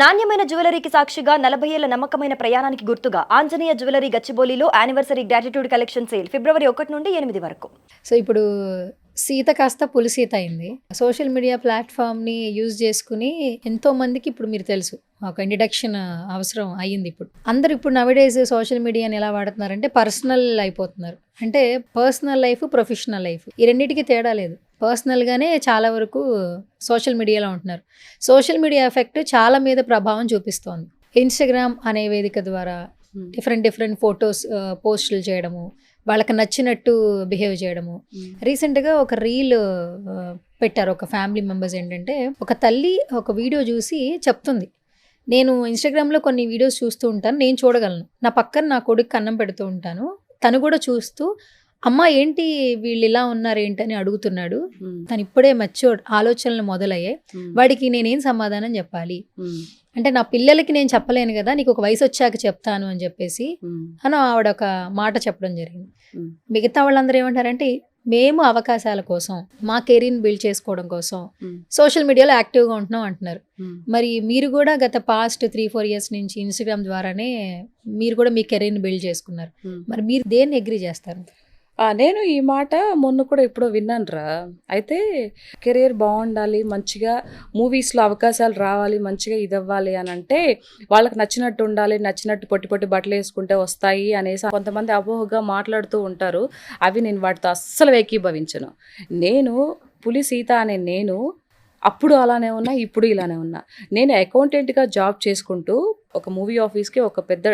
నాణ్యమైన జ్యువెలరీకి సాక్షిగా 40 ఏళ్ల నమ్మకమైన ప్రయాణానికి గుర్తుగా ఆంజనేయ జ్యువెలరీ గచ్చిబౌలిలో యానివర్సరీ గ్రాటిట్యూడ్ కలెక్షన్ సేల్ ఫిబ్రవరి 1 నుండి 8 వరకు. సో ఇప్పుడు సీత కాస్త పులిసీత అయింది. సోషల్ మీడియా ప్లాట్ఫామ్ని యూజ్ చేసుకుని ఎంతో మందికి ఇప్పుడు మీరు తెలుసు ఒక ఇంట్రడక్షన్ అవసరం అయ్యింది. ఇప్పుడు అందరు ఇప్పుడు నవడేస్ సోషల్ మీడియాని ఎలా వాడుతున్నారంటే పర్సనల్ అయిపోతున్నారు. అంటే పర్సనల్ లైఫ్, ప్రొఫెషనల్ లైఫ్ ఈ రెండింటికి తేడా లేదు. పర్సనల్గానే చాలా వరకు సోషల్ మీడియాలో ఉంటున్నారు. సోషల్ మీడియా ఎఫెక్ట్ చాలా మీద ప్రభావం చూపిస్తోంది. ఇన్స్టాగ్రామ్ అనే వేదిక ద్వారా డిఫరెంట్ ఫొటోస్ పోస్టులు చేయడము, వాళ్ళకి నచ్చినట్టు బిహేవ్ చేయడము. రీసెంట్గా ఒక రీల్ పెట్టారు ఒక ఫ్యామిలీ మెంబర్స్. ఏంటంటే ఒక తల్లి ఒక వీడియో చూసి చెప్తుంది, నేను ఇన్స్టాగ్రామ్లో కొన్ని వీడియోస్ చూస్తూ ఉంటాను, నేను చూడగలను, నా పక్కన నా కొడుకు అన్నం పెడుతూ ఉంటాను, తను కూడా చూస్తూ అమ్మ ఏంటి వీళ్ళు ఇలా ఉన్నారు ఏంటని అడుగుతున్నాడు. తను ఇప్పుడే మెచ్యూర్డ్ ఆలోచనలు మొదలయ్యాయి. వాడికి నేనేం సమాధానం చెప్పాలి అంటే నా పిల్లలకి నేను చెప్పలేను కదా, నీకు ఒక వయసు వచ్చాక చెప్తాను అని చెప్పేసి అని ఆవిడ ఒక మాట చెప్పడం జరిగింది. మిగతా వాళ్ళందరూ ఏమంటారంటే మేము అవకాశాల కోసం, మా కెరీర్ని బిల్డ్ చేసుకోవడం కోసం సోషల్ మీడియాలో యాక్టివ్గా ఉంటున్నాం అంటున్నారు. మరి మీరు కూడా గత పాస్ట్ 3-4 years నుంచి ఇన్స్టాగ్రామ్ ద్వారానే మీరు కూడా మీ కెరీర్ని బిల్డ్ చేసుకున్నారు. మరి మీరు దేన్ని అగ్రీ చేస్తారు? నేను ఈ మాట మొన్న కూడా ఎప్పుడో విన్నానురా. అయితే కెరీర్ బాగుండాలి, మంచిగా మూవీస్లో అవకాశాలు రావాలి, మంచిగా ఇది అవ్వాలి అని అంటే వాళ్ళకి నచ్చినట్టు ఉండాలి, నచ్చినట్టు పొట్టి బట్టలు వేసుకుంటే వస్తాయి అనేసి కొంతమంది అపోహగా మాట్లాడుతూ ఉంటారు. అవి నేను వాటితో అస్సలు ఏకీభవించను. నేను పులి సీత అనే నేను అప్పుడు అలానే ఉన్నా, ఇప్పుడు ఇలానే ఉన్నా. నేను అకౌంటెంట్గా జాబ్ చేసుకుంటూ ఒక మూవీ ఆఫీస్కి ఒక పెద్ద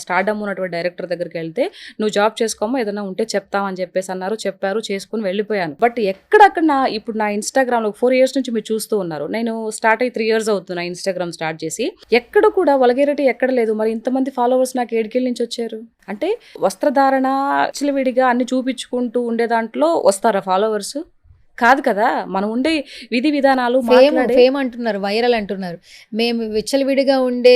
స్టార్డమ్ ఉన్నటువంటి డైరెక్టర్ దగ్గరికి వెళ్తే నువ్వు జాబ్ చేసుకోమో ఏదైనా ఉంటే చెప్తామని చెప్పేసి అన్నారు. చెప్పారు, చేసుకుని వెళ్ళిపోయాను. బట్ ఎక్కడక్కడ ఇప్పుడు నా ఇన్స్టాగ్రామ్లో 4 years నుంచి మీరు చూస్తూ ఉన్నారు. నేను స్టార్ట్ అయ్యి 3 years అవుతున్నా ఇన్స్టాగ్రామ్ స్టార్ట్ చేసి. ఎక్కడ కూడా వల్గేరిటీ ఎక్కడ లేదు. మరి ఇంతమంది ఫాలోవర్స్ నాకు ఏడికెళ్ళి నుంచి వచ్చారు అంటే వస్త్రధారణ విడిగా అన్ని చూపించుకుంటూ ఉండే దాంట్లో వస్తారా ఫాలోవర్స్? కాదు కదా. మనం ఉండే విధి విధానాలు ఫేమ్ అంటున్నారు, వైరల్ అంటున్నారు, మేము విచ్చలవిడిగా ఉండే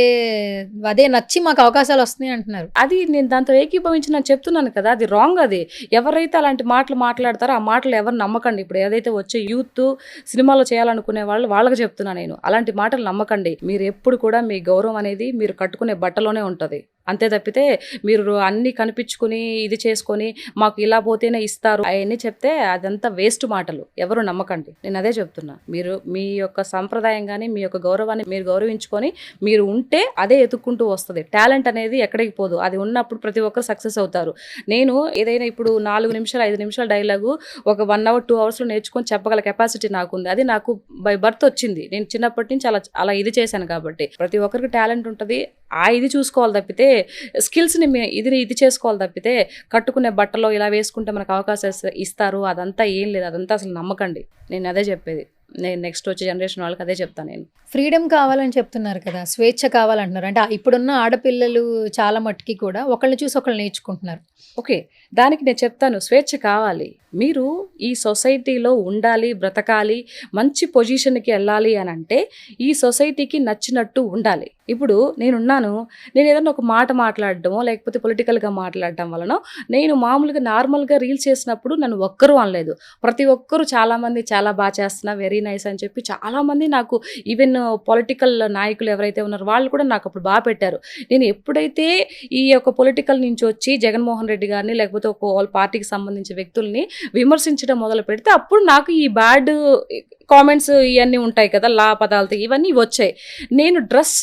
అదే నచ్చి మాకు అవకాశాలు వస్తున్నాయి అంటున్నారు. అది నేను దాంతో ఏకీభవించి నేను చెప్తున్నాను కదా, అది రాంగ్. అది ఎవరైతే అలాంటి మాటలు మాట్లాడతారో ఆ మాటలు ఎవరు నమ్మకండి. ఇప్పుడు ఏదైతే వచ్చే యూత్ సినిమాలో చేయాలనుకునే వాళ్ళకి చెప్తున్నా నేను, అలాంటి మాటలు నమ్మకండి. మీరు ఎప్పుడు కూడా మీ గౌరవం అనేది మీరు కట్టుకునే బట్టలోనే ఉంటుంది. అంతే తప్పితే మీరు అన్ని కనిపించుకుని ఇది చేసుకొని మాకు ఇలా పోతేనే ఇస్తారు అవన్నీ చెప్తే అదంతా వేస్ట్ మాటలు. ఎవరు నమ్మకండి. నేను అదే చెప్తున్నా. మీరు మీ యొక్క సంప్రదాయం కానీ మీ యొక్క గౌరవాన్ని మీరు గౌరవించుకొని మీరు ఉంటే అదే ఎత్తుక్కుంటూ వస్తుంది. టాలెంట్ అనేది ఎక్కడికి పోదు. అది ఉన్నప్పుడు ప్రతి ఒక్కరు సక్సెస్ అవుతారు. నేను ఏదైనా ఇప్పుడు 4 నిమిషాలు 5 నిమిషాల డైలాగు ఒక 1 hour 2 hours నేర్చుకొని చెప్పగల కెపాసిటీ నాకుంది. అది నాకు బై బర్త్ వచ్చింది. నేను చిన్నప్పటి నుంచి అలా ఇది చేశాను కాబట్టి. ప్రతి ఒక్కరికి టాలెంట్ ఉంటుంది. ఇది చూసుకోవాలి తప్పితే స్కిల్స్ని ఇది చేసుకోవాలి తప్పితే కట్టుకునే బట్టలో ఇలా వేసుకుంటే మనకు అవకాశాలు ఇస్తారు అదంతా ఏం లేదు. అదంతా అసలు నమ్మకండి. నేను అదే చెప్పేది. నేను నెక్స్ట్ వచ్చే జనరేషన్ వాళ్ళకి అదే చెప్తాను. నేను ఫ్రీడమ్ కావాలని చెప్తున్నారు కదా, స్వేచ్ఛ కావాలంటున్నారు. అంటే ఇప్పుడున్న ఆడపిల్లలు చాలా మట్టుకి కూడా ఒకళ్ళని చూసి ఒకళ్ళు నేర్చుకుంటున్నారు. ఓకే, దానికి నేను చెప్తాను, స్వేచ్ఛ కావాలి. మీరు ఈ సొసైటీలో ఉండాలి, బ్రతకాలి, మంచి పొజిషన్కి వెళ్ళాలి అని అంటే ఈ సొసైటీకి నచ్చినట్టు ఉండాలి. ఇప్పుడు నేనున్నాను, నేను ఏదైనా ఒక మాట మాట్లాడడమో లేకపోతే పొలిటికల్గా మాట్లాడడం వలన నేను మామూలుగా నార్మల్గా రీల్స్ చేసినప్పుడు నన్ను ఒక్కరూ అనలేదు. ప్రతి ఒక్కరు చాలామంది చాలా బాగా చేస్తున్నా, వెరీ నైస్ అని చెప్పి చాలామంది నాకు ఈవెన్ పొలిటికల్ నాయకులు ఎవరైతే ఉన్నారో వాళ్ళు కూడా నాకు అప్పుడు బాగా పెట్టారు. నేను ఎప్పుడైతే ఈ యొక్క పొలిటికల్ నుంచి వచ్చి జగన్మోహన్ రెడ్డి గారిని లేకపోతే ఒక వాళ్ళ పార్టీకి సంబంధించిన వ్యక్తుల్ని విమర్శించడం మొదలు పెడితే అప్పుడు నాకు ఈ బ్యాడ్ కామెంట్స్ ఇవన్నీ ఉంటాయి కదా, లా పదాలతో ఇవన్నీ వచ్చాయి. నేను డ్రెస్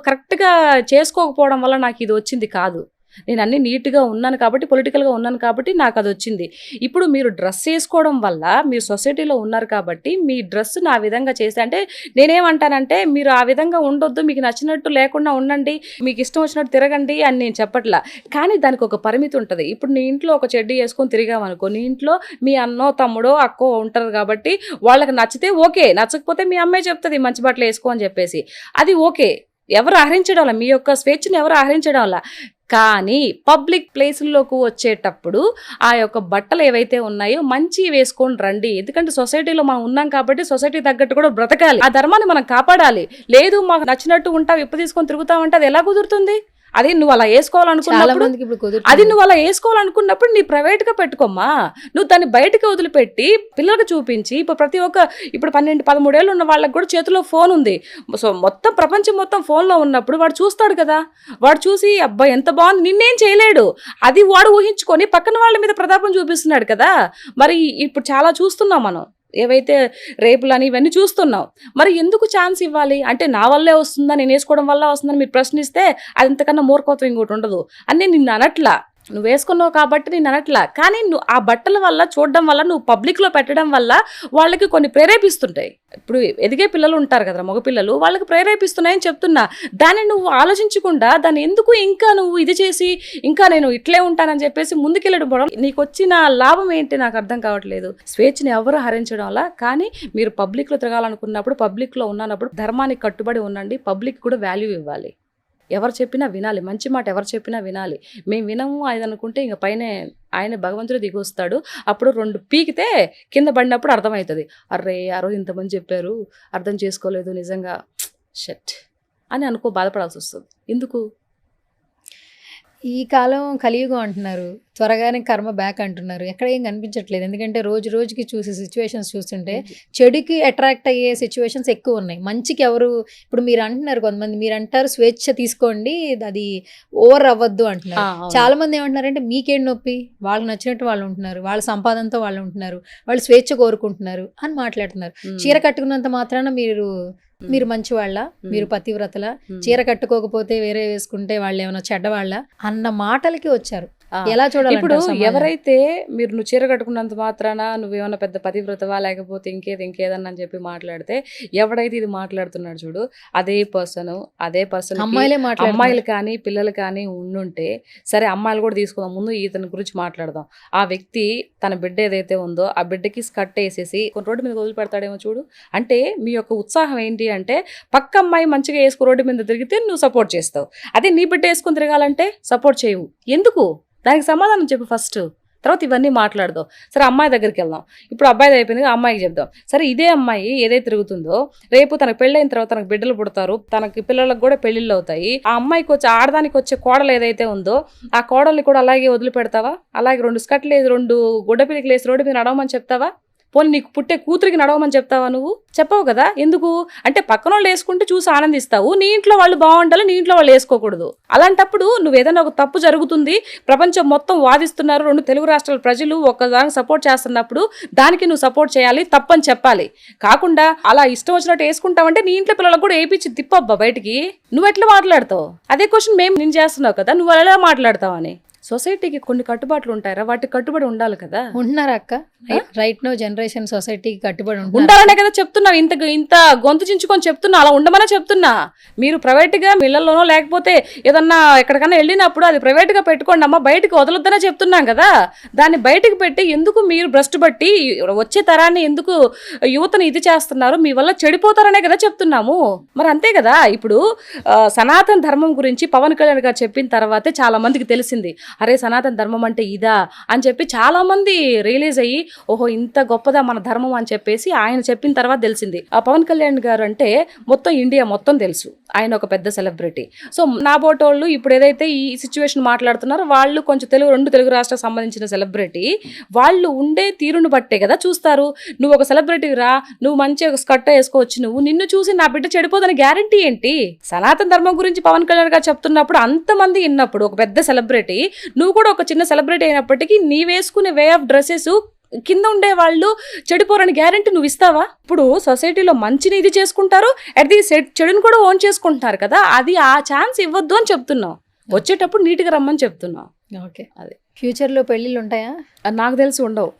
కరెక్ట్గా చేసుకోకపోవడం వల్ల నాకు ఇది వచ్చింది కాదు. నేను అన్ని నీట్గా ఉన్నాను కాబట్టి, పొలిటికల్గా ఉన్నాను కాబట్టి నాకు అది వచ్చింది. ఇప్పుడు మీరు డ్రెస్ వేసుకోవడం వల్ల మీరు సొసైటీలో ఉన్నారు కాబట్టి మీ డ్రెస్ను ఆ విధంగా చేస్తే అంటే నేనేమంటానంటే మీరు ఆ విధంగా ఉండొద్దు, మీకు నచ్చినట్టు లేకుండా ఉండండి, మీకు ఇష్టం వచ్చినట్టు తిరగండి అని నేను చెప్పట్లా. కానీ దానికి ఒక పరిమితి ఉంటుంది. ఇప్పుడు నీ ఇంట్లో ఒక చెడ్డీ వేసుకొని తిరిగామనుకో, నీ ఇంట్లో మీ అన్నో తమ్ముడో అక్కో ఉంటారు కాబట్టి వాళ్ళకి నచ్చితే ఓకే, నచ్చకపోతే మీ అమ్మాయి చెప్తుంది మంచి బట్టలు వేసుకో అని చెప్పేసి, అది ఓకే. ఎవరు ఆహరించడం వల్ల, మీ యొక్క స్వేచ్ఛను ఎవరు ఆహరించడం వల్ల. కానీ పబ్లిక్ ప్లేసుల్లోకి వచ్చేటప్పుడు ఆ యొక్క బట్టలు ఏవైతే ఉన్నాయో మంచి వేసుకొని రండి. ఎందుకంటే సొసైటీలో మనం ఉన్నాం కాబట్టి సొసైటీ తగ్గట్టు కూడా బ్రతకాలి. ఆ ధర్మాన్ని మనం కాపాడాలి. లేదు మాకు నచ్చినట్టు ఉంటాం, విప్పు తీసుకొని తిరుగుతామంటే అది ఎలా కుదురుతుంది? అది నువ్వు అలా చాలా వేసుకోవాలనుకున్నప్పుడు మందికి ఇప్పుడు అది కుదురుతుంది. నువ్వు అలా వేసుకోవాలనుకున్నప్పుడు నీ ప్రైవేట్ గా పెట్టుకోమ్మా. నువ్వు దాన్ని బయటకి వదిలిపెట్టి పిల్లలకు చూపించి ఇప్పుడు ప్రతి ఒక్క ఇప్పుడు 12-13 ఏళ్ళు ఉన్న వాళ్ళకి కూడా చేతిలో ఫోన్ ఉంది. సో మొత్తం ప్రపంచం మొత్తం ఫోన్లో ఉన్నప్పుడు వాడు చూస్తాడు కదా, వాడు చూసి అబ్బా ఎంత బాగుంది, నిన్నేం చేయలేడు, అది వాడు ఊహించుకొని పక్కన వాళ్ళ మీద ప్రతాపం చూపిస్తున్నాడు కదా. మరి ఇప్పుడు చాలా చూస్తున్నాం మనం, ఏవైతే రేపులని ఇవన్నీ చూస్తున్నాం. మరి ఎందుకు ఛాన్స్ ఇవ్వాలి అంటే నా వల్లే వస్తుందా, నేను వేసుకోవడం వల్ల వస్తుందని మీరు ప్రశ్నిస్తే అది ఇంతకన్నా మూర్ఖత్వం ఇంకోటి ఉండదు అని నిన్ను అనట్లా. నువ్వు వేసుకున్నావు కాబట్టి నేను అనట్లా, కానీ నువ్వు ఆ బట్టల వల్ల చూడడం వల్ల నువ్వు పబ్లిక్లో పెట్టడం వల్ల వాళ్ళకి కొన్ని ప్రేరేపిస్తుంటాయి. ఇప్పుడు ఎదిగే పిల్లలు ఉంటారు కదా మగపిల్లలు, వాళ్ళకి ప్రేరేపిస్తున్నాయని చెప్తున్నా. దాన్ని నువ్వు ఆలోచించకుండా దాన్ని ఎందుకు ఇంకా నువ్వు ఇది చేసి ఇంకా నేను ఇట్లే ఉంటానని చెప్పేసి ముందుకెళ్ళడం, నీకు వచ్చిన లాభం ఏంటి నాకు అర్థం కావట్లేదు. స్వేచ్ఛని ఎవరు హరించడం వల్ల, కానీ మీరు పబ్లిక్లో తిరగాలనుకున్నప్పుడు పబ్లిక్లో ఉన్నప్పుడు ధర్మానికి కట్టుబడి ఉండండి, పబ్లిక్ కూడా వాల్యూ ఇవ్వాలి. ఎవరు చెప్పినా వినాలి, మంచి మాట ఎవరు చెప్పినా వినాలి. మేము వినము అది అనుకుంటే ఇంక పైన ఆయన భగవంతుడు దిగి వస్తాడు. అప్పుడు 2 పీకితే కింద పడినప్పుడు అర్థమవుతుంది, అర్రే యారో ఇంతమంది చెప్పారు అర్థం చేసుకోలేదు నిజంగా షట్ అని బాధపడాల్సి వస్తుంది. ఎందుకు? ఈ కాలం కలియుగం అంటున్నారు, త్వరగానే కర్మ బ్యాక్ అంటున్నారు. ఎక్కడ ఏం కనిపించట్లేదు. ఎందుకంటే రోజు రోజుకి చూసే సిచ్యువేషన్స్ చూస్తుంటే చెడుకి అట్రాక్ట్ అయ్యే సిచ్యువేషన్స్ ఎక్కువ ఉన్నాయి. మంచికి ఎవరు ఇప్పుడు మీరు అంటున్నారు, కొంతమంది మీరు అంటారు స్వేచ్ఛ తీసుకోండి అది ఓవర్ అవ్వద్దు అంటున్నారు. చాలా మంది ఏమంటున్నారంటే మీకేం నొప్పి, వాళ్ళకి నచ్చినట్టు వాళ్ళు ఉంటున్నారు, వాళ్ళ సంపాదనతో వాళ్ళు ఉంటున్నారు, వాళ్ళు స్వేచ్ఛ కోరుకుంటున్నారు అని మాట్లాడుతున్నారు. చీర కట్టుకున్నంత మాత్రాన మీరు మంచి వాళ్ళ, మీరు పతివ్రతల, చీర కట్టుకోకపోతే వేరే వేసుకుంటే వాళ్ళు ఏమైనా చెడ్డవాళ్ళ అన్న మాటలకి వచ్చారు. ఎలా చూడాలి? ఇప్పుడు ఎవరైతే నువ్వు చీర కట్టుకున్నంత మాత్రాన నువ్వేమన్నా పెద్ద పతివ్రతవా లేకపోతే ఇంకేదన్నా అని చెప్పి మాట్లాడితే, ఎవడైతే ఇది మాట్లాడుతున్నాడు చూడు అదే పర్సన్ అమ్మాయిలు కానీ పిల్లలు కానీ ఉండుంటే సరే, అమ్మాయిలు కూడా తీసుకుందాం, ముందు ఇతని గురించి మాట్లాడదాం. ఆ వ్యక్తి తన బిడ్డ ఏదైతే ఉందో ఆ బిడ్డకి స్కర్ట్ వేసేసి కొన్ని రోడ్డు మీద వదిలిపెడతాడేమో చూడు. అంటే మీ యొక్క ఉత్సాహం ఏంటి అంటే పక్క అమ్మాయి మంచిగా వేసుకు రోడ్డు మీద తిరిగితే నువ్వు సపోర్ట్ చేస్తావు, అదే నీ బిడ్డ వేసుకుని తిరగాలంటే సపోర్ట్ చేయవు. ఎందుకు? దానికి సమాధానం చెప్పు ఫస్ట్, తర్వాత ఇవన్నీ మాట్లాడదాం. సరే అమ్మాయి దగ్గరికి వెళ్దాం, ఇప్పుడు అబ్బాయిది అయిపోయింది అమ్మాయికి చెప్దాం. సరే ఇదే అమ్మాయి ఏదైతే తిరుగుతుందో రేపు తనకు పెళ్ళైన తర్వాత తనకు బిడ్డలు పుడతారు, తనకి పిల్లలకు కూడా పెళ్ళిళ్ళు అవుతాయి. ఆ అమ్మాయికి వచ్చే ఆడదానికి వచ్చే కోడలు ఏదైతే ఉందో ఆ కోడల్ని కూడా అలాగే వదిలిపెడతావా? అలాగే 2 స్కర్ట్లు వేసి 2 గుడ్డపిలికలు వేసి రోడ్డు మీద నడవమని చెప్తావా? పోనీ నీకు పుట్టే కూతురికి నడవమని చెప్తావా? నువ్వు చెప్పవు కదా. ఎందుకు అంటే పక్కన వాళ్ళు వేసుకుంటే చూసి ఆనందిస్తావు, నీ ఇంట్లో వాళ్ళు బాగుండాలి, నీ ఇంట్లో వాళ్ళు వేసుకోకూడదు. అలాంటప్పుడు నువ్వు ఏదైనా ఒక తప్పు జరుగుతుంది, ప్రపంచం మొత్తం వాదిస్తున్నారు, 2 తెలుగు రాష్ట్రాల ప్రజలు ఒకదానికి సపోర్ట్ చేస్తున్నప్పుడు దానికి నువ్వు సపోర్ట్ చేయాలి, తప్పని చెప్పాలి. కాకుండా అలా ఇష్టం వచ్చినట్టు వేసుకుంటావంటే నీ ఇంట్లో పిల్లలకు కూడా వేయించి తిప్పబ్బా బయటికి. నువ్వు ఎట్లా మాట్లాడతావు? అదే క్వశ్చన్ నేను చేస్తున్నావు కదా, నువ్వు ఎలా మాట్లాడతావు అని. సొసైటీకి కొన్ని కట్టుబాట్లు ఉంటాయరా, వాటికి కట్టుబడి ఉండాలి కదా. ఉంటున్నారా అక్క? రైట్ నో జనరేషన్ సొసైటీకి కట్టుబడి ఉండాలనే కదా చెప్తున్నావు. ఇంత గొంతు చించుకొని చెప్తున్నా, అలా ఉండమనే చెప్తున్నా. మీరు ప్రైవేట్ గా ఇళ్లలోనో లేకపోతే ఏదన్నా ఎక్కడికన్నా వెళ్ళినప్పుడు అది ప్రైవేట్ గా పెట్టుకోండి అమ్మా, బయటకు వదలొద్దనే చెప్తున్నాం కదా. దాన్ని బయటకు పెట్టి ఎందుకు మీరు భ్రష్టు పట్టి వచ్చే తరాన్ని ఎందుకు యువతను ఇది చేస్తున్నారు? మీ వల్ల చెడిపోతారనే కదా చెప్తున్నాము. మరి అంతే కదా. ఇప్పుడు సనాతన ధర్మం గురించి పవన్ కళ్యాణ్ గారు చెప్పిన తర్వాతే చాలా మందికి తెలిసింది, అరే సనాతన ధర్మం అంటే ఇదా అని చెప్పి చాలా మంది రియలైజ్ అయ్యి ఓహో ఇంత గొప్పదా మన ధర్మం అని చెప్పేసి ఆయన చెప్పిన తర్వాత తెలిసింది. ఆ పవన్ కళ్యాణ్ గారు అంటే మొత్తం ఇండియా మొత్తం తెలుసు, ఆయన ఒక పెద్ద సెలబ్రిటీ. సో నా బోటోళ్ళు ఇప్పుడు ఏదైతే ఈ సిచ్యువేషన్ మాట్లాడుతున్నారో వాళ్ళు కొంచెం 2 తెలుగు రాష్ట్రాలకు సంబంధించిన సెలబ్రిటీ, వాళ్ళు ఉండే తీరును బట్టే కదా చూస్తారు. నువ్వు ఒక సెలబ్రిటీ రా, నువ్వు మంచి ఒక స్కర్ట్ వేసుకోవచ్చు, నిన్ను చూసి నా బిడ్డ చెడిపోదని గ్యారంటీ ఏంటి? సనాతన ధర్మం గురించి పవన్ కళ్యాణ్ గారు చెప్తున్నప్పుడు అంతమంది విన్నప్పుడు ఒక పెద్ద సెలబ్రిటీ, నువ్వు కూడా ఒక చిన్న సెలబ్రిటీ అయినప్పటికీ నీ వేసుకునే వే ఆఫ్ డ్రెస్సెస్ కింద ఉండే వాళ్ళు చెడిపోరని గ్యారంటీ నువ్వు ఇస్తావా? ఇప్పుడు సొసైటీలో మంచిని ఇది చేసుకుంటారు, అట్ ది చెడుని కూడా ఓన్ చేసుకుంటున్నారు కదా. అది ఆ ఛాన్స్ ఇవ్వద్దు అని చెప్తున్నావు. వచ్చేటప్పుడు నీట్గా రమ్మని చెప్తున్నావు. ఓకే, అదే ఫ్యూచర్లో పెళ్ళిళ్ళు ఉంటాయా? నాకు తెలిసి ఉండవు.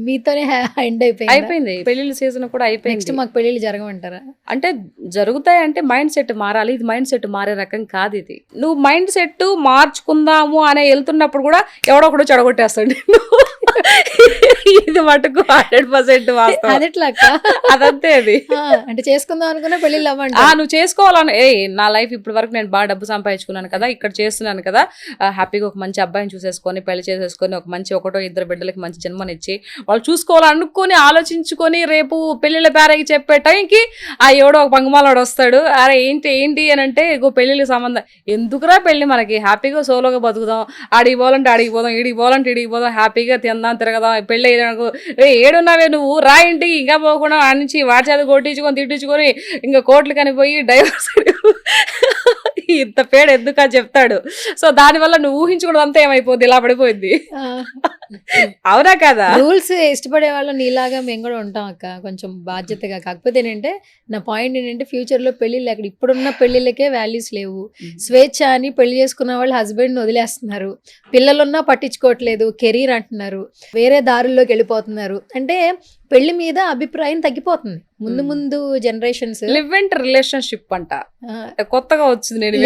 మీతోనే ఎండ్ అయిపోయింది పెళ్లిళ్ళ సీజన్ కూడా అయిపోయింది. నెక్స్ట్ మాకు పెళ్లిళ్ళు జరగమంటారా? అంటే జరుగుతాయి అంటే మైండ్ సెట్ మారాలి. ఇది మైండ్ సెట్ మారే రకం కాదు ఇది. నువ్వు మైండ్ సెట్ మార్చుకుందాము అనే వెళ్తున్నప్పుడు కూడా ఎవడో ఒకడు చెడగొట్టేస్తాడు. ఇది మటుకు 100% వాస్తవం. అదంతే అది. అంటే చేసుకుందాం అనుకున్నా పెళ్లిళ్ళు అవ్వండి. నువ్వు చేసుకోవాలని నా లైఫ్ ఇప్పటి వరకు నేను బాగా డబ్బు సంపాదించుకున్నాను కదా, ఇక్కడ చేస్తున్నాను కదా, హ్యాపీగా ఒక మంచి అబ్బాయిని చూసేసుకొని పెళ్లి చేసేసుకొని ఒక మంచి 1-2 బిడ్డలకి మంచి జన్మని కానిచ్చి వాళ్ళు చూసుకోవాలనుకొని ఆలోచించుకొని రేపు పెళ్ళిళ్ళ పేరకి చెప్పే టైంకి ఆ ఎవడో ఒక పంగమాలోడు వస్తాడు, అరే ఏంటి అని అంటే ఇగో పెళ్ళిళ్ళకి సంబంధం ఎందుకురా పెళ్ళి, మనకి హ్యాపీగా సోలోగా బతుకుదాం, ఆడికి పోవాలంటే ఆడికి పోదాం, ఈడికి పోవాలంటే ఈడికి పోదాం, హ్యాపీగా తిందాం తిరగదాం, పెళ్ళి అయ్యాకు ఏడున్నావే నువ్వు రా ఇంటికి, ఇంకా పోకుండా ఆడి నుంచి వాడి చేత కొట్టించుకొని తిట్టించుకొని ఇంకా కోర్టులు కనిపోయి డైవర్స్ ఇంత పేడ ఎందుకు అని చెప్తాడు. సో దానివల్ల నువ్వు ఊహించుకున్నదంతా ఏమైపోద్ది, ఇలా పడిపోయింది. అవునా కదా? రూల్స్ ఇష్టపడే వాళ్ళు నీలాగా మేము కూడా ఉంటాం అక్క, కొంచెం బాధ్యతగా. కాకపోతే ఏంటంటే నా పాయింట్ ఏంటంటే ఫ్యూచర్లో పెళ్ళిళ్ళు అక్కడ ఇప్పుడున్న పెళ్ళిళ్ళకే వాల్యూస్ లేవు. స్వేచ్ఛ అని పెళ్లి చేసుకున్న వాళ్ళు హస్బెండ్ని వదిలేస్తున్నారు, పిల్లలున్నా పట్టించుకోవట్లేదు, కెరీర్ అంటున్నారు, వేరే దారుల్లోకి వెళ్ళిపోతున్నారు. అంటే పెళ్లి మీద అభిప్రాయం తగ్గిపోతుంది ముందు ముందు జనరేషన్స్. లివ్ అండ్ రిలేషన్షిప్ అంట కొత్తగా వచ్చింది, నేను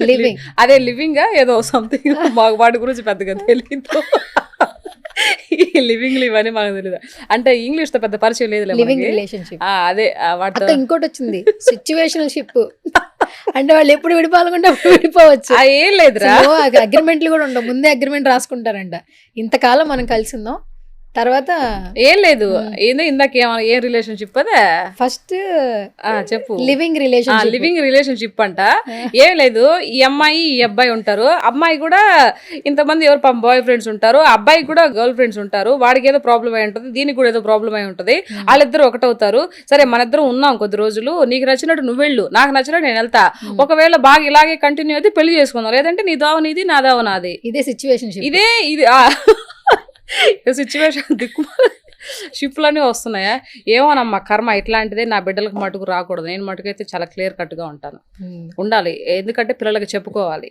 లివింగ్ అదే లివింగ్ ఏదో సంథింగ్ మాకు వాటి గురించి పెద్దగా తెలియదు. లివింగ్ లివ్ అని మాకు తెలియదు, అంటే ఇంగ్లీష్ తో పెద్ద పరిచయం లేదు. లివింగ్ రిలేషన్షిప్ అదే వాటితో ఇంకోటి వచ్చింది సిచ్యువేషనల్ షిప్, అంటే వాళ్ళు ఎప్పుడు విడిపోవాలనుకుంటే అప్పుడు విడిపోవచ్చు. ఏం లేదురా, అగ్రిమెంట్లు కూడా ఉండవు, ముందే అగ్రిమెంట్ రాసుకుంటారంట, ఇంతకాలం మనం కలిసి ఉందాం, తర్వాత ఏం లేదు. ఏందో ఇందాక ఏం రిలేషన్షిప్ అదే ఫస్ట్ చెప్పు. Living relationship. లివింగ్ రిలేషన్షిప్ అంట. ఏం లేదు, ఈ అమ్మాయి ఈ అబ్బాయి ఉంటారు, అమ్మాయి కూడా ఇంతమంది ఎవరు బాయ్ ఫ్రెండ్స్ ఉంటారు, అబ్బాయి కూడా గర్ల్ ఫ్రెండ్స్ ఉంటారు, వాడికి ఏదో ప్రాబ్లం అయి ఉంటుంది, దీనికి కూడా ఏదో ప్రాబ్లం అయి ఉంటుంది, వాళ్ళిద్దరు ఒకటవుతారు. సరే మన ఇద్దరు ఉన్నాం కొద్ది రోజులు, నీకు నచ్చినట్టు నువ్వు వెళ్ళు, నాకు నచ్చినట్టు నేను వెళ్తా, ఒకవేళ బాగా ఇలాగే కంటిన్యూ అయితే పెళ్లి చేసుకుందాం, లేదంటే నీ దావ నీది నా దావ నాది. ఇదే సిచ్యువేషన్షిప్, ఇది సిచ్యువేషన్. దిక్కు షిప్లన్నీ వస్తున్నాయా ఏమోనమ్మా, కర్మ ఇట్లాంటిదే. నా బిడ్డలకు మటుకు రాకూడదు, నేను మటుకైతే చాలా క్లియర్ కట్గా ఉంటాను, ఉండాలి, ఎందుకంటే పిల్లలకి చెప్పుకోవాలి.